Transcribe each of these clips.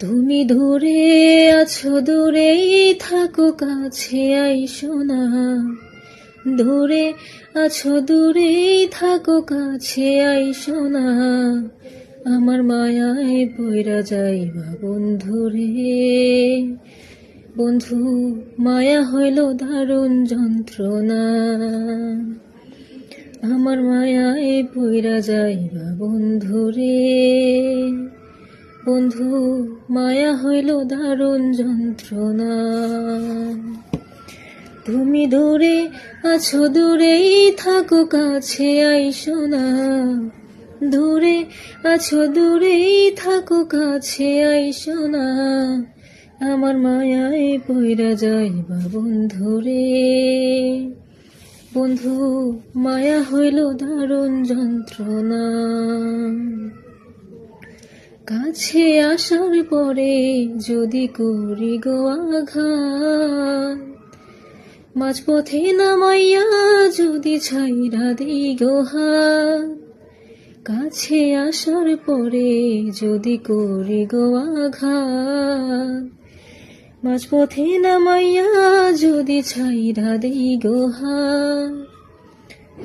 তুমি দূরে আছো, দূরেই থাকো, কাছে আইসো না। দূরে আছো, দূরেই থাকো, কাছে আইসো না। আমার মায়ায় পইরা যাইবা বন্ধুরে। বন্ধু, মায়া হইল দারুণ যন্ত্রণা। আমার মায়ায় পইরা যাইবা বন্ধুরে। বন্ধু, মায়া হইল দারুণ যন্ত্রণা। তুমি দূরে আছো, দূরেই থাকো, কাছে আইসো না। দূরে আছো, দূরেই থাকো, কাছে আইসো না। আমার মায়ায় পইরা যাইবা বন্ধুরে। বন্ধু, মায়া হইল দারুণ যন্ত্রণা। কাছে আসার পরে যদি করি গো আঘাত, মাঝপথে নামাইয়া যদি ছাইরা দিই গো হাত। কাছে আসার পরে যদি করি গো আঘাত, মাঝপথে নামাইয়া যদি ছাইরা দিই গো হাত।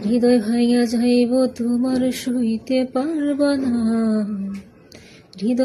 হৃদয় ভাইয়া যাইব, তোমার সইতে পারবা না। হৃদয়